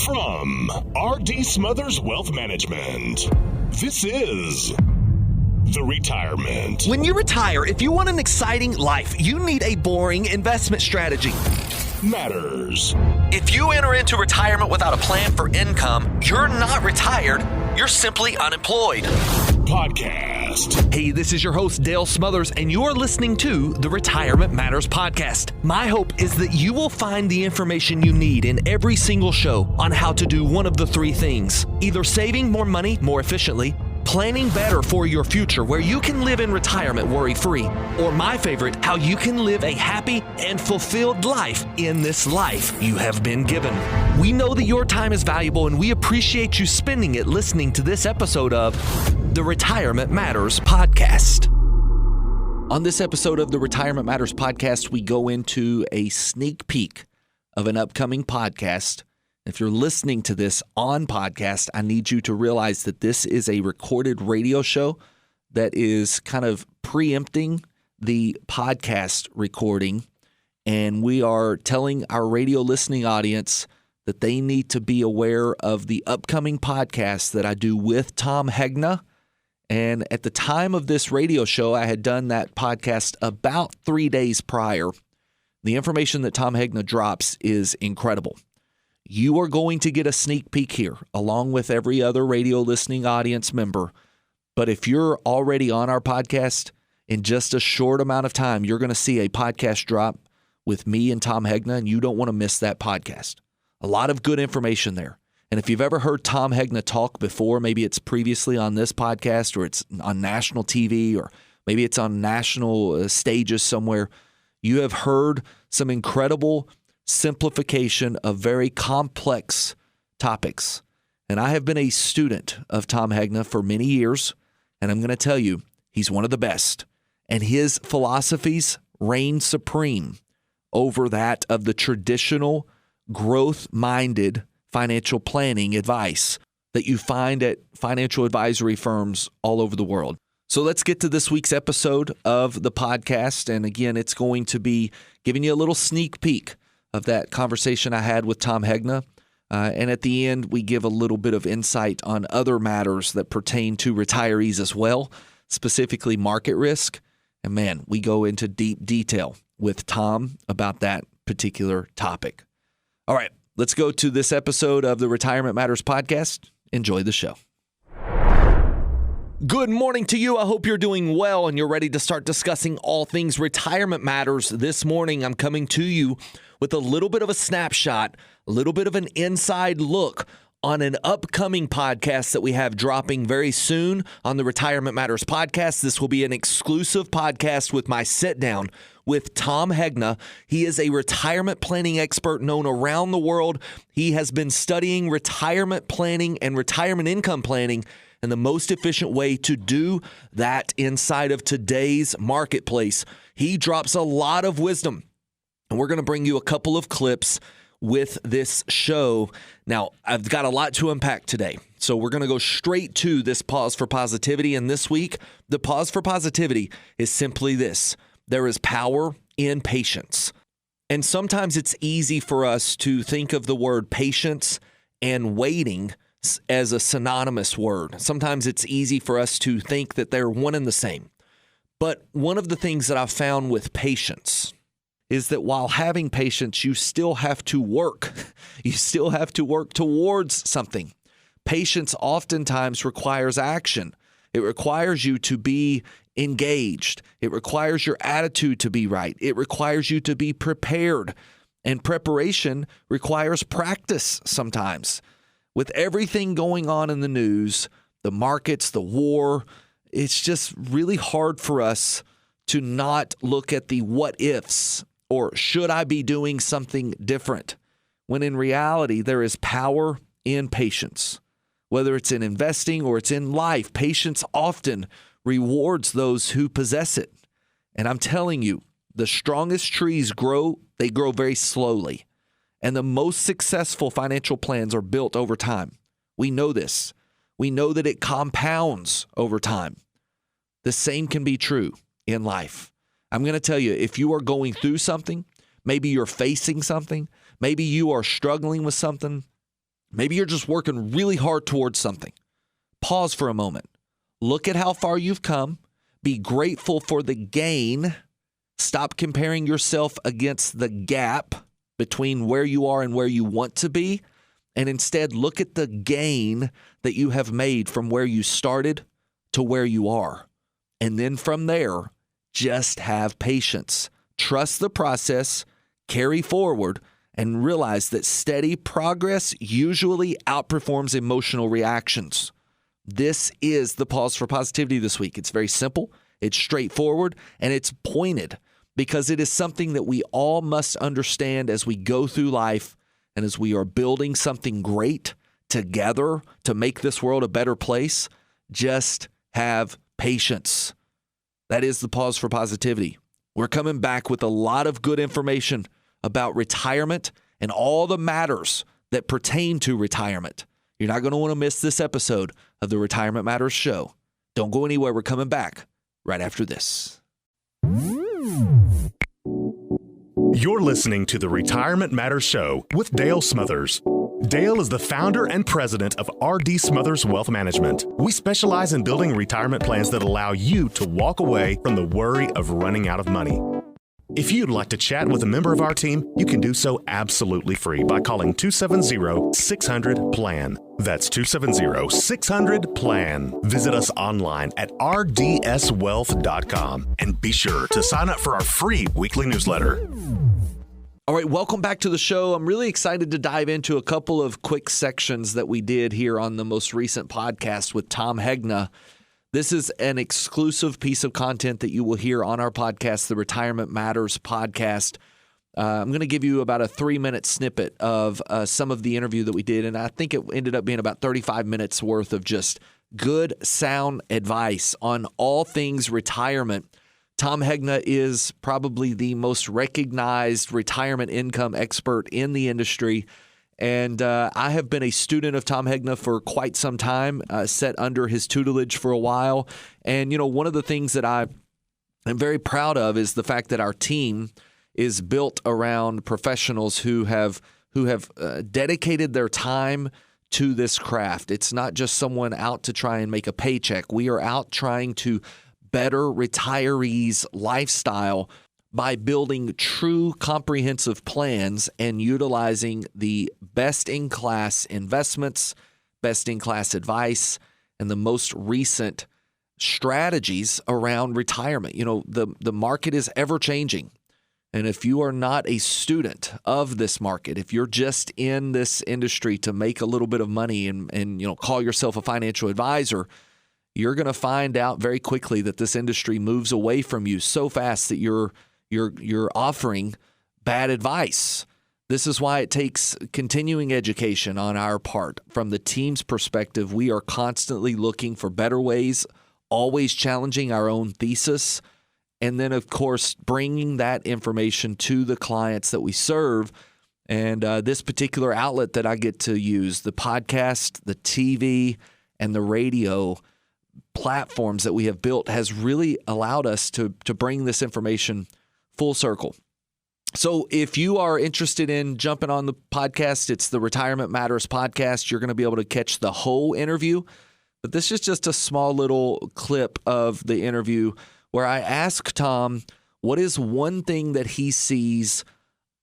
From R.D. Smothers Wealth Management, this is The Retirement. When you retire, if you want an exciting life, you need a boring investment strategy. Matters. If you enter into retirement without a plan for income, you're not retired, you're simply unemployed. Podcast. Hey, this is your host, Dale Smothers, and you're listening to the Retirement Matters Podcast. My hope is that you will find the information you need in every single show on how to do one of the three things: either saving more money more efficiently, planning better for your future where you can live in retirement worry-free, or my favorite, how you can live a happy and fulfilled life in this life you have been given. We know that your time is valuable and we appreciate you spending it listening to this episode of the Retirement Matters Podcast. On this episode of the Retirement Matters Podcast, we go into a sneak peek of an upcoming podcast. If you're listening to this on podcast, I need you to realize that this is a recorded radio show that is kind of preempting the podcast recording. And we are telling our radio listening audience that they need to be aware of the upcoming podcast that I do with Tom Hegna. And at the time of this radio show, I had done that podcast about 3 days prior. The information that Tom Hegna drops is incredible. You are going to get a sneak peek here, along with every other radio listening audience member. But if you're already on our podcast, in just a short amount of time, you're going to see a podcast drop with me and Tom Hegna, and you don't want to miss that podcast. A lot of good information there. And if you've ever heard Tom Hegna talk before, maybe it's previously on this podcast, or it's on national TV, or maybe it's on national stages somewhere, you have heard some incredible simplification of very complex topics. And I have been a student of Tom Hegna for many years, and I'm going to tell you, he's one of the best. And his philosophies reign supreme over that of the traditional growth-minded financial planning advice that you find at financial advisory firms all over the world. So let's get to this week's episode of the podcast. And again, it's going to be giving you a little sneak peek of that conversation I had with Tom Hegna. And at the end, we give a little bit of insight on other matters that pertain to retirees as well, specifically market risk. And man, we go into deep detail with Tom about that particular topic. All right, let's go to this episode of the Retirement Matters Podcast. Enjoy the show. Good morning to you. I hope you're doing well and you're ready to start discussing all things retirement matters. This morning, I'm coming to you with a little bit of a snapshot, a little bit of an inside look on an upcoming podcast that we have dropping very soon on the Retirement Matters Podcast. This will be an exclusive podcast with my sit down with Tom Hegna. He is a retirement planning expert known around the world. He has been studying retirement planning and retirement income planning and the most efficient way to do that inside of today's marketplace. He drops a lot of wisdom, and we're going to bring you a couple of clips with this show. Now, I've got a lot to unpack today, so we're going to go straight to this pause for positivity. And this week, the pause for positivity is simply this: there is power in patience. And sometimes it's easy for us to think of the word patience and waiting as a synonymous word. Sometimes it's easy for us to think that they're one and the same. But one of the things that I've found with patience is that while having patience, you still have to work. You still have to work towards something. Patience oftentimes requires action. It requires you to be engaged. It requires your attitude to be right. It requires you to be prepared. And preparation requires practice sometimes. With everything going on in the news, the markets, the war, it's just really hard for us to not look at the what ifs, or should I be doing something different, when in reality there is power in patience. Whether it's in investing or it's in life, patience often rewards those who possess it. And I'm telling you, the strongest trees they grow very slowly. And the most successful financial plans are built over time. We know this. We know that it compounds over time. The same can be true in life. I'm going to tell you, if you are going through something, maybe you're facing something, maybe you are struggling with something, Maybe you're just working really hard towards something. Pause for a moment. Look at how far you've come. Be grateful for the gain. Stop comparing yourself against the gap between where you are and where you want to be. And instead, look at the gain that you have made from where you started to where you are. And then from there, just have patience. Trust the process, carry forward, and realize that steady progress usually outperforms emotional reactions. This is the Pause for Positivity this week. It's very simple, it's straightforward, and it's pointed because it is something that we all must understand as we go through life and as we are building something great together to make this world a better place. Just have patience. That is the Pause for Positivity. We're coming back with a lot of good information about retirement and all the matters that pertain to retirement. You're not going to want to miss this episode of the Retirement Matters Show. Don't go anywhere. We're coming back right after this. You're listening to the Retirement Matters Show with Dale Smothers. Dale is the founder and president of R.D. Smothers Wealth Management. We specialize in building retirement plans that allow you to walk away from the worry of running out of money. If you'd like to chat with a member of our team, you can do so absolutely free by calling 270-600-PLAN. That's 270-600-PLAN. Visit us online at rdswealth.com and be sure to sign up for our free weekly newsletter. All right, welcome back to the show. I'm really excited to dive into a couple of quick sections that we did here on the most recent podcast with Tom Hegna. This is an exclusive piece of content that you will hear on our podcast, the Retirement Matters podcast. I'm going to give you about a 3-minute snippet of some of the interview that we did, and I think it ended up being about 35 minutes worth of just good, sound advice on all things retirement. Tom Hegna is probably the most recognized retirement income expert in the industry. And I have been a student of Tom Hegna for quite some time, sat under his tutelage for a while. And, you know, one of the things that I am very proud of is the fact that our team is built around professionals who have dedicated their time to this craft. It's not just someone out to try and make a paycheck. We are out trying to better retirees' lifestyle by building true comprehensive plans and utilizing the best-in-class investments, best-in-class advice, and the most recent strategies around retirement. You know, the market is ever-changing. And if you are not a student of this market, if you're just in this industry to make a little bit of money and you know, call yourself a financial advisor, you're going to find out very quickly that this industry moves away from you so fast that you're offering bad advice. This is why it takes continuing education on our part. From the team's perspective, we are constantly looking for better ways, always challenging our own thesis, and then, of course, bringing that information to the clients that we serve. And this particular outlet that I get to use, the podcast, the TV, and the radio platforms that we have built, has really allowed us to bring this information full circle. So if you are interested in jumping on the podcast, it's the Retirement Matters podcast. You're going to be able to catch the whole interview. But this is just a small little clip of the interview where I ask Tom what is one thing that he sees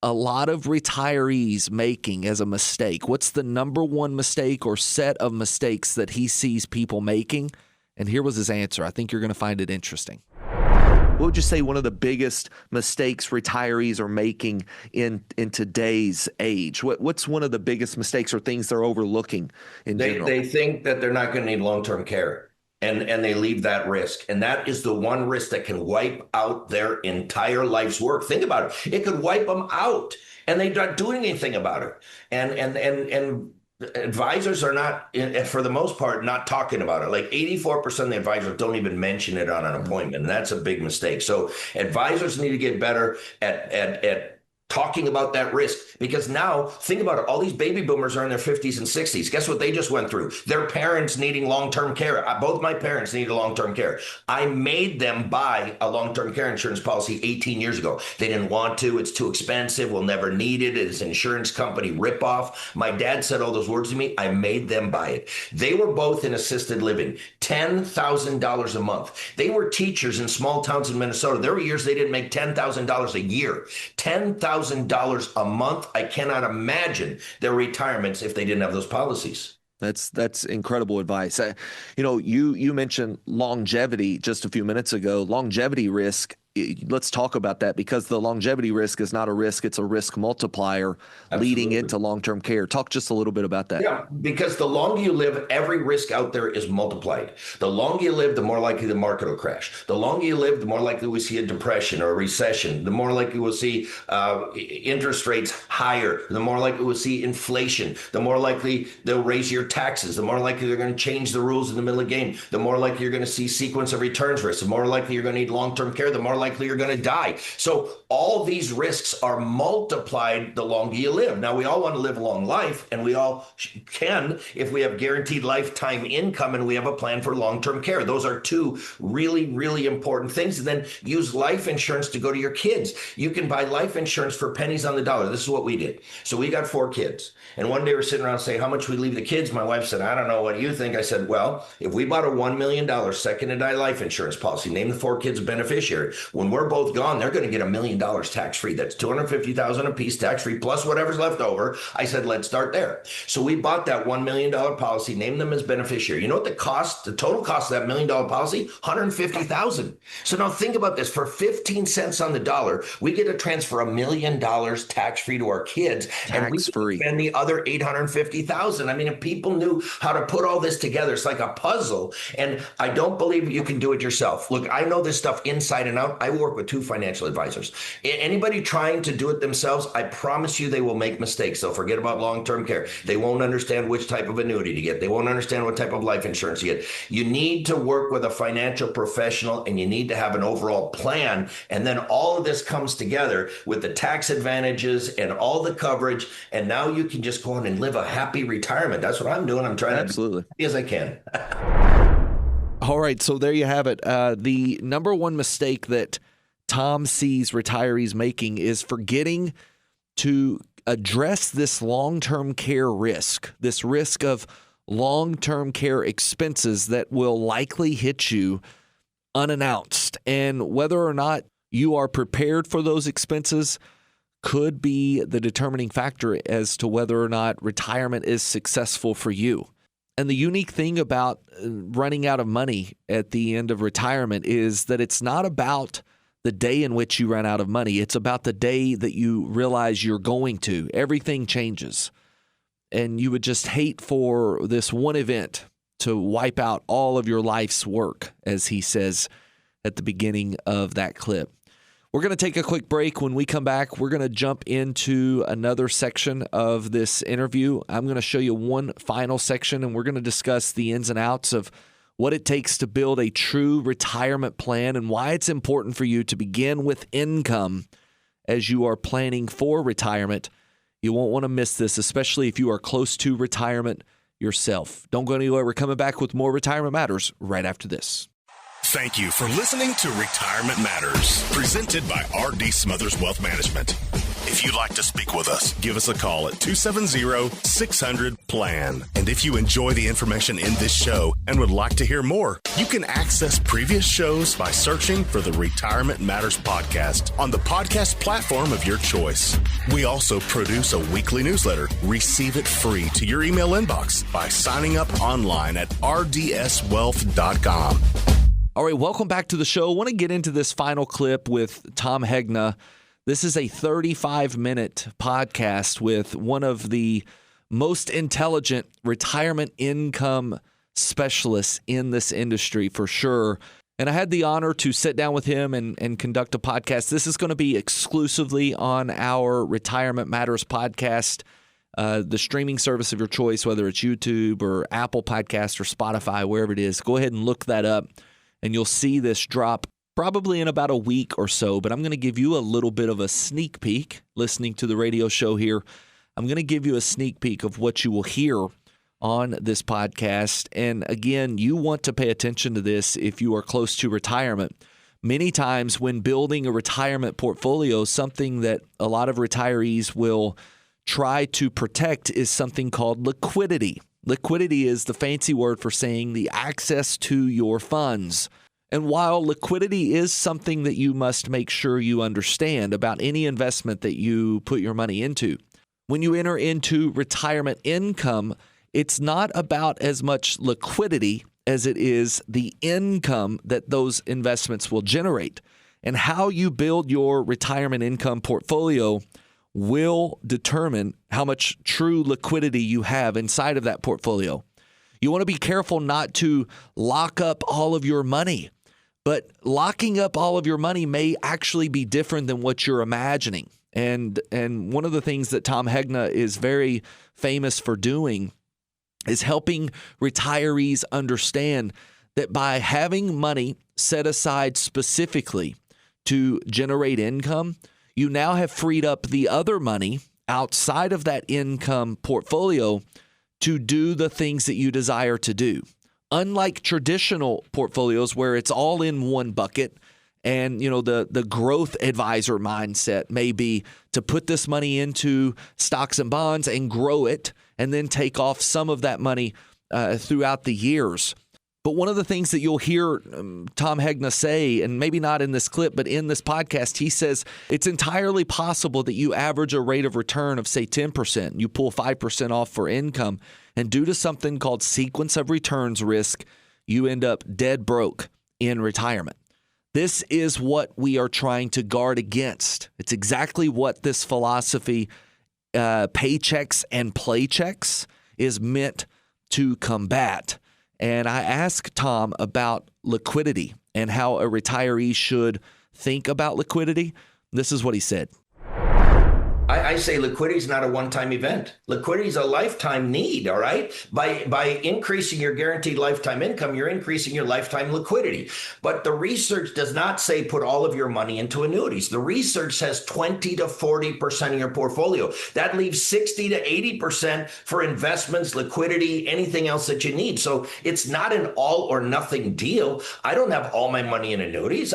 a lot of retirees making as a mistake. What's the number one mistake or set of mistakes that he sees people making? And here was his answer. I think you're going to find it interesting. What would you say one of the biggest mistakes retirees are making in today's age? What's one of the biggest mistakes or things they're overlooking in general? They think that they're not going to need long-term care, and they leave that risk. And that is the one risk that can wipe out their entire life's work. Think about it. It could wipe them out, and they're not doing anything about it. And advisors are not, for the most part, not talking about it. Like 84% of the advisors don't even mention it on an appointment. And that's a big mistake. So advisors need to get better at talking about that risk, because now think about it. All these baby boomers are in their 50s and 60s. Guess what they just went through? Their parents needing long-term care. Both my parents needed long-term care. I made them buy a long-term care insurance policy 18 years ago. They didn't want to. It's too expensive. We'll never need it. It's an insurance company ripoff. My dad said all those words to me. I made them buy it. They were both in assisted living, $10,000 a month. They were teachers in small towns in Minnesota. There were years they didn't make $10,000 a year. $10,000 a month. I cannot imagine their retirements if they didn't have those policies. That's incredible advice. You mentioned longevity just a few minutes ago. Longevity risk. Let's talk about that, because the longevity risk is not a risk. It's a risk multiplier. Absolutely. Leading into long-term care. Talk just a little bit about that. Yeah, because the longer you live, every risk out there is multiplied. The longer you live, the more likely the market will crash. The longer you live, the more likely we see a depression or a recession. The more likely we'll see interest rates higher. The more likely we'll see inflation. The more likely they'll raise your taxes. The more likely they're going to change the rules in the middle of the game. The more likely you're going to see sequence of returns risk. The more likely you're going to need long-term care. The more likely you're going to die. So all these risks are multiplied the longer you live. Now, we all want to live a long life, and we all can if we have guaranteed lifetime income and we have a plan for long-term care. Those are two really, really important things. And then use life insurance to go to your kids. You can buy life insurance for pennies on the dollar. This is what we did. So we got 4 kids. And one day we're sitting around saying, how much we leave the kids? My wife said, I don't know. What do you think? I said, well, if we bought a $1 million second to die life insurance policy, name the 4 kids a beneficiary. When we're both gone, they're going to get $1 million tax-free. That's $250,000 a piece tax-free plus whatever's left over. I said, let's start there. So we bought that $1 million policy, named them as beneficiary. You know what the total cost of that $1 million policy? $150,000. So now think about this. For 15 cents on the dollar, we get to transfer $1 million tax-free to our kids. And we spend the other $850,000. I mean, if people knew how to put all this together, it's like a puzzle. And I don't believe you can do it yourself. Look, I know this stuff inside and out. I work with 2 financial advisors. Anybody trying to do it themselves, I promise you they will make mistakes. They'll forget about long-term care. They won't understand which type of annuity to get. They won't understand what type of life insurance you get. You need to work with a financial professional, and you need to have an overall plan. And then all of this comes together with the tax advantages and all the coverage. And now you can just go on and live a happy retirement. That's what I'm doing. I'm trying to be as I can. All right, so there you have it. The number one mistake that Tom sees retirees making is forgetting to address this long-term care risk, this risk of long-term care expenses that will likely hit you unannounced. And whether or not you are prepared for those expenses could be the determining factor as to whether or not retirement is successful for you. And the unique thing about running out of money at the end of retirement is that it's not about the day in which you run out of money. It's about the day that you realize you're going to. Everything changes. And you would just hate for this one event to wipe out all of your life's work, as he says at the beginning of that clip. We're going to take a quick break. When we come back, we're going to jump into another section of this interview. I'm going to show you one final section, and we're going to discuss the ins and outs of what it takes to build a true retirement plan and why it's important for you to begin with income as you are planning for retirement. You won't want to miss this, especially if you are close to retirement yourself. Don't go anywhere. We're coming back with more Retirement Matters right after this. Thank you for listening to Retirement Matters, presented by R.D. Smothers Wealth Management. If you'd like to speak with us, give us a call at 270-600-PLAN. And if you enjoy the information in this show and would like to hear more, you can access previous shows by searching for the Retirement Matters podcast on the podcast platform of your choice. We also produce a weekly newsletter. Receive it free to your email inbox by signing up online at rdswealth.com. All right, welcome back to the show. I want to get into this final clip with Tom Hegna. This is a 35-minute podcast with one of the most intelligent retirement income specialists in this industry for sure. And I had the honor to sit down with him and conduct a podcast. This is going to be exclusively on our Retirement Matters podcast, the streaming service of your choice, whether it's YouTube or Apple Podcast or Spotify, wherever it is. Go ahead and look that up. And you'll see this drop probably in about a week or so, but I'm going to give you a little bit of a sneak peek listening to the radio show here. I'm going to give you a sneak peek of what you will hear on this podcast. And again, you want to pay attention to this if you are close to retirement. Many times when building a retirement portfolio, something that a lot of retirees will try to protect is something called liquidity. Liquidity is the fancy word for saying the access to your funds. And while liquidity is something that you must make sure you understand about any investment that you put your money into, when you enter into retirement income, it's not about as much liquidity as it is the income that those investments will generate. And how you build your retirement income portfolio will determine how much true liquidity you have inside of that portfolio. You want to be careful not to lock up all of your money, but locking up all of your money may actually be different than what you're imagining. And one of the things that Tom Hegna is very famous for doing is helping retirees understand that by having money set aside specifically to generate income, you now have freed up the other money outside of that income portfolio to do the things that you desire to do. Unlike traditional portfolios where it's all in one bucket, and the growth advisor mindset may be to put this money into stocks and bonds and grow it and then take off some of that money throughout the years. But one of the things that you'll hear Tom Hegna say, and maybe not in this clip, but in this podcast, he says it's entirely possible that you average a rate of return of, say, 10%. You pull 5% off for income, and due to something called sequence of returns risk, you end up dead broke in retirement. This is what we are trying to guard against. It's exactly what this philosophy, paychecks and playchecks, is meant to combat. And I asked Tom about liquidity and how a retiree should think about liquidity. This is what he said. I say liquidity is not a one-time event. Liquidity is a lifetime need, all right? By increasing your guaranteed lifetime income, you're increasing your lifetime liquidity. But the research does not say put all of your money into annuities. The research says 20 to 40% of your portfolio. That leaves 60 to 80% for investments, liquidity, anything else that you need. So it's not an all or nothing deal. I don't have all my money in annuities.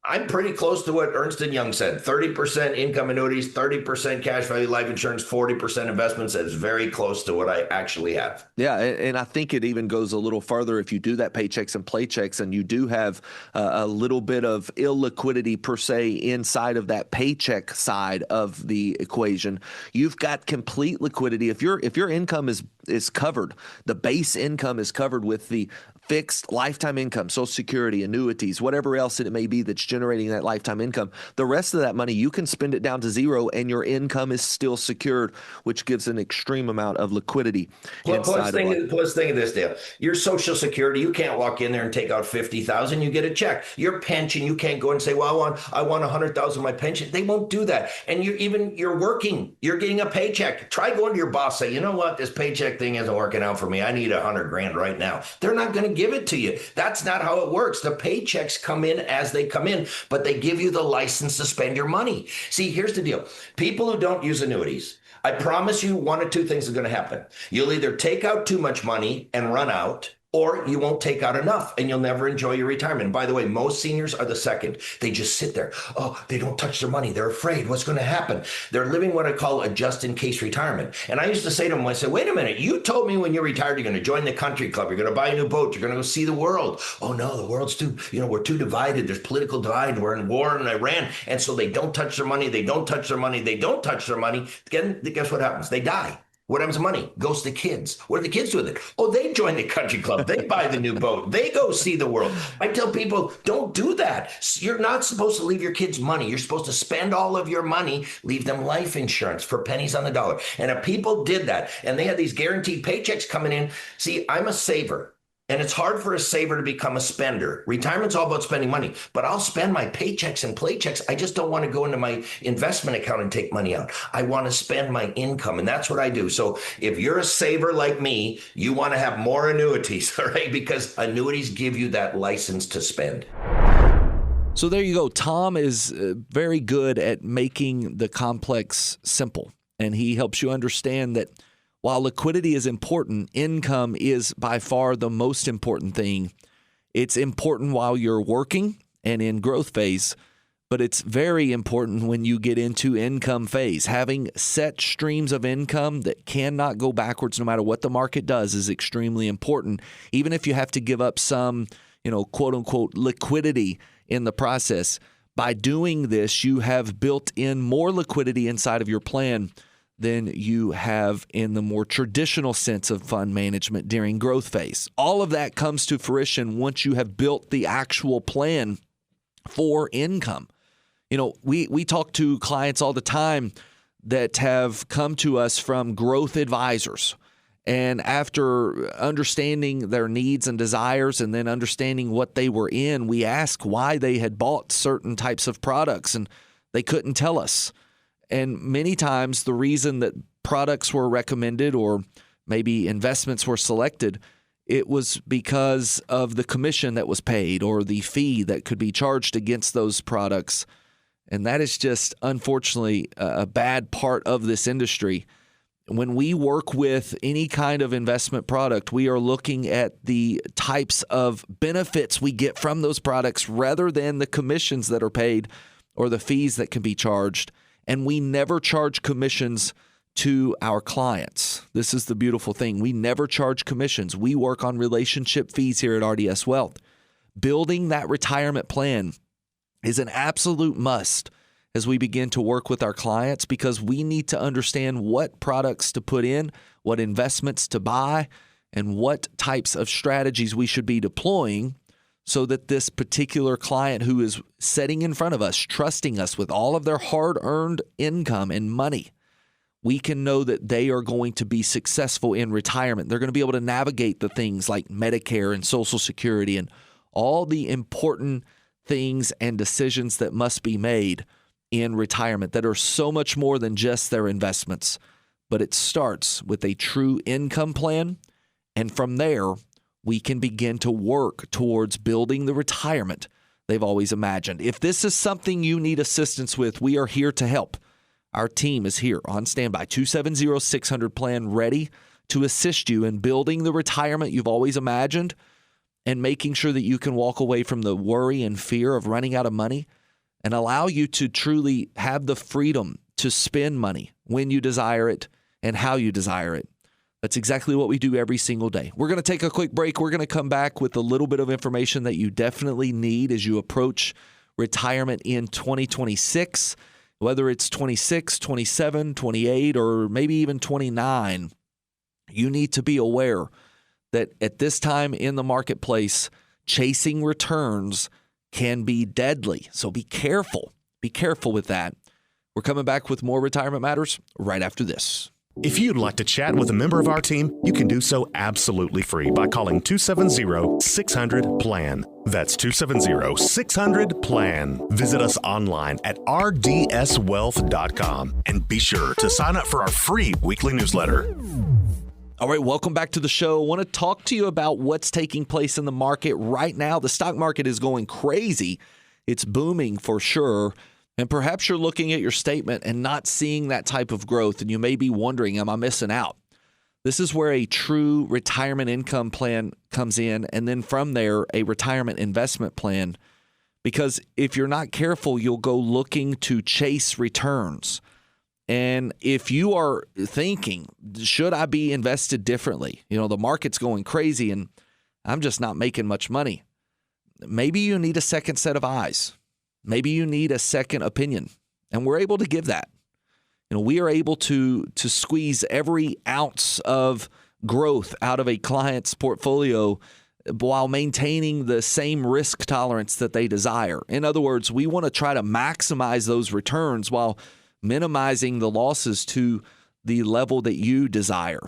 I'm pretty close to what Ernst & Young said. 30% income annuities, 30% cash value life insurance, 40% investments. That's very close to what I actually have. Yeah, and I think it even goes a little further if you do that paychecks and playchecks and you do have a little bit of illiquidity per se inside of that paycheck side of the equation. You've got complete liquidity. If your income is covered, the base income is covered with the fixed lifetime income, Social Security, annuities, whatever else it may be that's generating that lifetime income. The rest of that money, you can spend it down to zero and your income is still secured, which gives an extreme amount of liquiidity. Plus think of this, Dale. Your Social Security, you can't walk in there and take out $50,000. You get a check. Your pension, you can't go and say, well, I want $100,000 of my pension. They won't do that. And you're working. You're getting a paycheck. Try going to your boss, say, you know what, this paycheck thing isn't working out for me. I need $100,000 right now. They're not going to give it to you. That's not how it works. The paychecks come in as they come in, but they give you the license to spend your money. See, here's the deal. People who don't use annuities, I promise you one or two things are going to happen. You'll either take out too much money and run out, or you won't take out enough and you'll never enjoy your retirement. And by the way, most seniors are the second. They just sit there. Oh, they don't touch their money. They're afraid. What's going to happen? They're living what I call a just-in-case retirement. And I used to say to them, I said, wait a minute. You told me when you're retired, you're going to join the country club. You're going to buy a new boat. You're going to go see the world. Oh, no, the world's we're too divided. There's political divide. We're in war in Iran. And so they don't touch their money. They don't touch their money. They don't touch their money. Again, guess what happens? They die. What happens to money? Goes to kids. What do the kids do with it? Oh, they join the country club. They buy the new boat. They go see the world. I tell people, don't do that. You're not supposed to leave your kids money. You're supposed to spend all of your money, leave them life insurance for pennies on the dollar. And if people did that and they had these guaranteed paychecks coming in, see, I'm a saver. And it's hard for a saver to become a spender. Retirement's all about spending money, but I'll spend my paychecks and playchecks. I just don't want to go into my investment account and take money out. I want to spend my income, and that's what I do. So if you're a saver like me, you want to have more annuities, all right? Because annuities give you that license to spend. So there you go. Tom is very good at making the complex simple, and he helps you understand that while liquidity is important, income is by far the most important thing. It's important while you're working and in growth phase, but it's very important when you get into income phase. Having set streams of income that cannot go backwards no matter what the market does is extremely important, even if you have to give up some, quote unquote, liquidity in the process. By doing this, you have built in more liquidity inside of your plan than you have in the more traditional sense of fund management during growth phase. All of that comes to fruition once you have built the actual plan for income. We talk to clients all the time that have come to us from growth advisors. And after understanding their needs and desires and then understanding what they were in, we ask why they had bought certain types of products, and they couldn't tell us. And many times the reason that products were recommended or maybe investments were selected, it was because of the commission that was paid or the fee that could be charged against those products. And that is just, unfortunately, a bad part of this industry. When we work with any kind of investment product, we are looking at the types of benefits we get from those products rather than the commissions that are paid or the fees that can be charged. And we never charge commissions to our clients. This is the beautiful thing. We never charge commissions. We work on relationship fees here at RDS Wealth. Building that retirement plan is an absolute must as we begin to work with our clients, because we need to understand what products to put in, what investments to buy, and what types of strategies we should be deploying so that this particular client who is sitting in front of us, trusting us with all of their hard-earned income and money, we can know that they are going to be successful in retirement. They're going to be able to navigate the things like Medicare and Social Security and all the important things and decisions that must be made in retirement that are so much more than just their investments. But it starts with a true income plan, and from there, we can begin to work towards building the retirement they've always imagined. If this is something you need assistance with, we are here to help. Our team is here on standby, 270-600-PLAN, ready to assist you in building the retirement you've always imagined and making sure that you can walk away from the worry and fear of running out of money and allow you to truly have the freedom to spend money when you desire it and how you desire it. That's exactly what we do every single day. We're going to take a quick break. We're going to come back with a little bit of information that you definitely need as you approach retirement in 2026, whether it's 26, 27, 28, or maybe even 29. You need to be aware that at this time in the marketplace, chasing returns can be deadly. So be careful. Be careful with that. We're coming back with more Retirement Matters right after this. If you'd like to chat with a member of our team, you can do so absolutely free by calling 270-600-PLAN. That's 270-600-PLAN. Visit us online at rdswealth.com and be sure to sign up for our free weekly newsletter. All right, welcome back to the show. I want to talk to you about what's taking place in the market right now. The stock market is going crazy. It's booming for sure. And perhaps you're looking at your statement and not seeing that type of growth, and you may be wondering, am I missing out? This is where a true retirement income plan comes in, and then from there, a retirement investment plan. Because if you're not careful, you'll go looking to chase returns. And if you are thinking, should I be invested differently? The market's going crazy and I'm just not making much money. Maybe you need a second set of eyes. Maybe you need a second opinion. And we're able to give that. We are able to squeeze every ounce of growth out of a client's portfolio while maintaining the same risk tolerance that they desire. In other words, we want to try to maximize those returns while minimizing the losses to the level that you desire.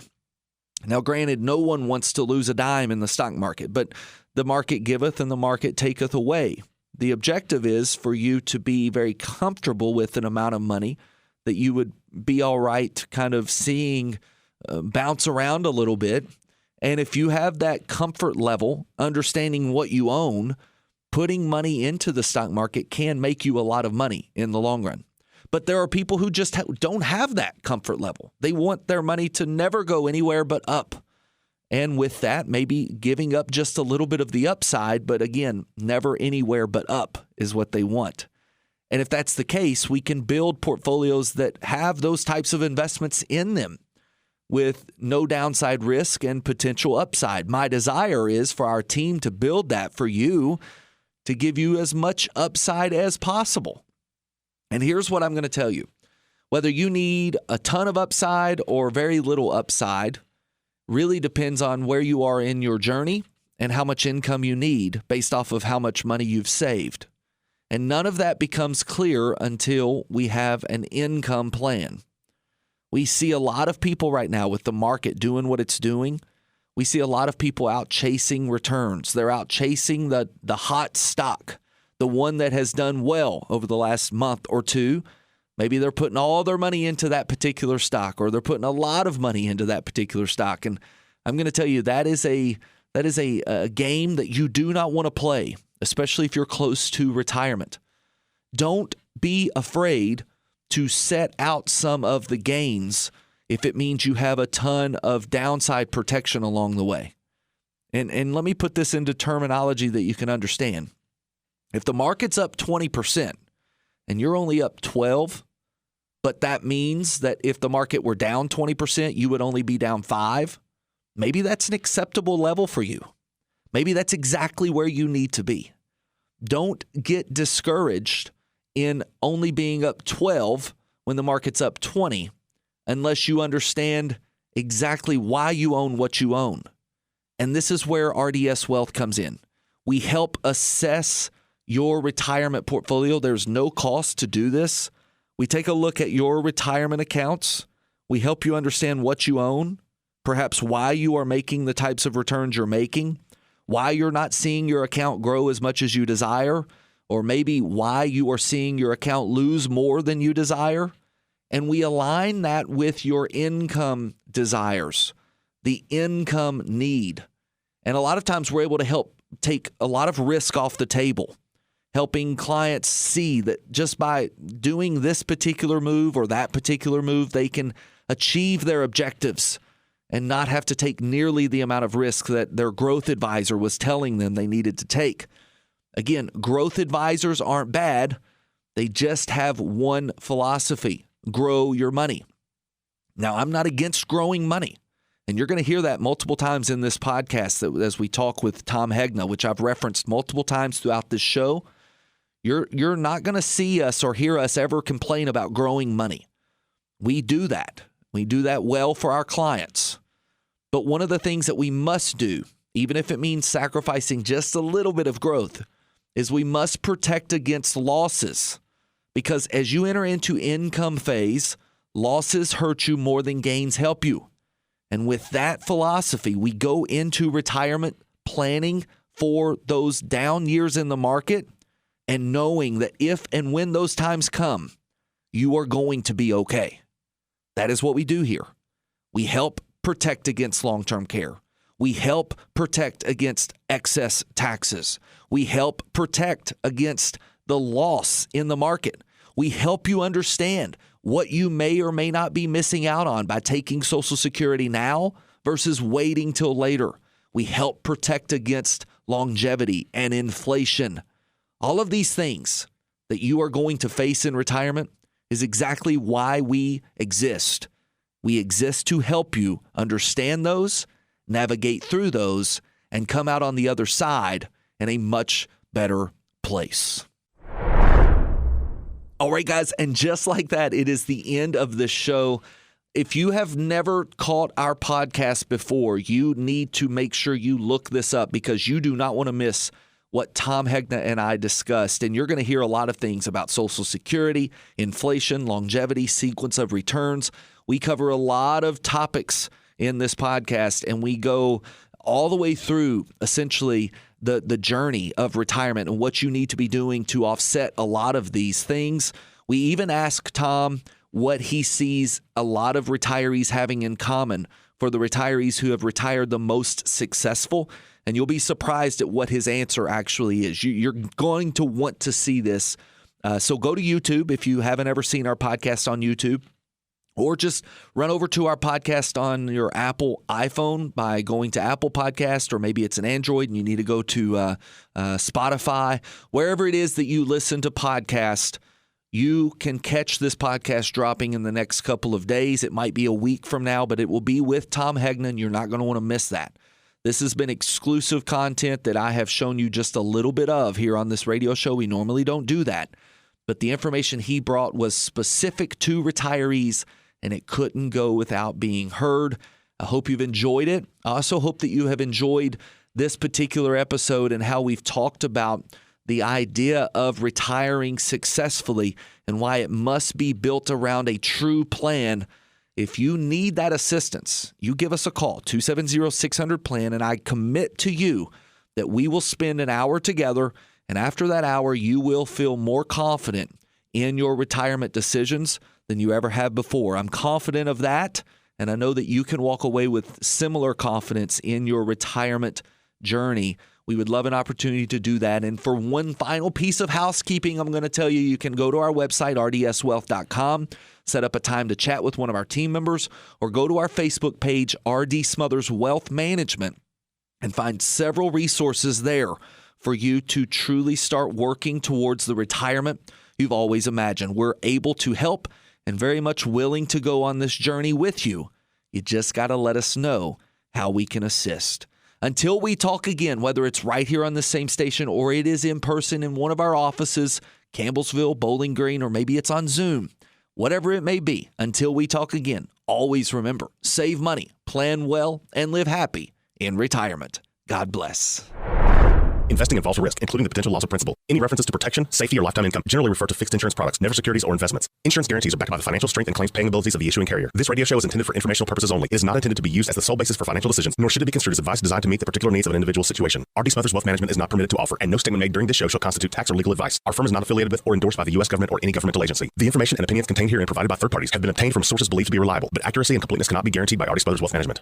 Now, granted, no one wants to lose a dime in the stock market, but the market giveth and the market taketh away. The objective is for you to be very comfortable with an amount of money that you would be all right kind of seeing bounce around a little bit. And if you have that comfort level, understanding what you own, putting money into the stock market can make you a lot of money in the long run. But there are people who just don't have that comfort level. They want their money to never go anywhere but up. And with that, maybe giving up just a little bit of the upside, but again, never anywhere but up is what they want. And if that's the case, we can build portfolios that have those types of investments in them with no downside risk and potential upside. My desire is for our team to build that for you, to give you as much upside as possible. And here's what I'm going to tell you. Whether you need a ton of upside or very little upside really depends on where you are in your journey and how much income you need based off of how much money you've saved. And none of that becomes clear until we have an income plan. We see a lot of people right now with the market doing what it's doing. We see a lot of people out chasing returns. They're out chasing the hot stock, the one that has done well over the last month or two. Maybe they're putting all their money into that particular stock, or they're putting a lot of money into that particular stock. And I'm going to tell you, that is a game that you do not want to play, especially if you're close to retirement. Don't be afraid to set out some of the gains if it means you have a ton of downside protection along the way. And let me put this into terminology that you can understand. If the market's up 20% and you're only up 12, but that means that if the market were down 20%, you would only be down 5, maybe that's an acceptable level for you. Maybe that's exactly where you need to be. Don't get discouraged in only being up 12 when the market's up 20 unless you understand exactly why you own what you own. And this is where RDS Wealth comes in. We help assess your retirement portfolio. There's no cost to do this. We take a look at your retirement accounts. We help you understand what you own, perhaps why you are making the types of returns you're making, why you're not seeing your account grow as much as you desire, or maybe why you are seeing your account lose more than you desire. And we align that with your income desires, the income need. And a lot of times we're able to help take a lot of risk off the table, helping clients see that just by doing this particular move or that particular move, they can achieve their objectives and not have to take nearly the amount of risk that their growth advisor was telling them they needed to take. Again, growth advisors aren't bad. They just have one philosophy: grow your money. Now, I'm not against growing money. And you're going to hear that multiple times in this podcast as we talk with Tom Hegna, which I've referenced multiple times throughout this show. You're not going to see us or hear us ever complain about growing money. We do that. We do that well for our clients. But one of the things that we must do, even if it means sacrificing just a little bit of growth, is we must protect against losses. Because as you enter into income phase, losses hurt you more than gains help you. And with that philosophy, we go into retirement planning for those down years in the market and knowing that if and when those times come, you are going to be okay. That is what we do here. We help protect against long-term care. We help protect against excess taxes. We help protect against the loss in the market. We help you understand what you may or may not be missing out on by taking Social Security now versus waiting till later. We help protect against longevity and inflation. All of these things that you are going to face in retirement is exactly why we exist. We exist to help you understand those, navigate through those, and come out on the other side in a much better place. All right, guys, and just like that, it is the end of the show. If you have never caught our podcast before, you need to make sure you look this up because you do not want to miss what Tom Hegna and I discussed. And you're going to hear a lot of things about Social Security, inflation, longevity, sequence of returns. We cover a lot of topics in this podcast, and we go all the way through essentially the journey of retirement and what you need to be doing to offset a lot of these things. We even ask Tom what he sees a lot of retirees having in common for the retirees who have retired the most successful. And you'll be surprised at what his answer actually is. You're going to want to see this. So go to YouTube if you haven't ever seen our podcast on YouTube, or just run over to our podcast on your Apple iPhone by going to Apple Podcast, or maybe it's an Android and you need to go to Spotify. Wherever it is that you listen to podcasts, you can catch this podcast dropping in the next couple of days. It might be a week from now, but it will be with Tom Hegna, and you're not going to want to miss that. This has been exclusive content that I have shown you just a little bit of here on this radio show. We normally don't do that, but the information he brought was specific to retirees, and it couldn't go without being heard. I hope you've enjoyed it. I also hope that you have enjoyed this particular episode and how we've talked about the idea of retiring successfully and why it must be built around a true plan. If you need that assistance, you give us a call, 270-600-PLAN, and I commit to you that we will spend an hour together, and after that hour, you will feel more confident in your retirement decisions than you ever have before. I'm confident of that, and I know that you can walk away with similar confidence in your retirement journey. We would love an opportunity to do that. And for one final piece of housekeeping, I'm going to tell you, you can go to our website, rdswealth.com, set up a time to chat with one of our team members, or go to our Facebook page, RD Smothers Wealth Management, and find several resources there for you to truly start working towards the retirement you've always imagined. We're able to help and very much willing to go on this journey with you. You just got to let us know how we can assist. Until we talk again, whether it's right here on the same station or it is in person in one of our offices, Campbellsville, Bowling Green, or maybe it's on Zoom, whatever it may be, until we talk again, always remember, save money, plan well, and live happy in retirement. God bless. Investing involves a risk, including the potential loss of principal. Any references to protection, safety, or lifetime income generally refer to fixed insurance products, never securities or investments. Insurance guarantees are backed by the financial strength and claims paying abilities of the issuing carrier. This radio show is intended for informational purposes only. It is not intended to be used as the sole basis for financial decisions, nor should it be construed as advice designed to meet the particular needs of an individual situation. RD Smothers Wealth Management is not permitted to offer, and no statement made during this show shall constitute tax or legal advice. Our firm is not affiliated with or endorsed by the U.S. government or any governmental agency. The information and opinions contained herein provided by third parties have been obtained from sources believed to be reliable, but accuracy and completeness cannot be guaranteed by RD Smothers Wealth Management.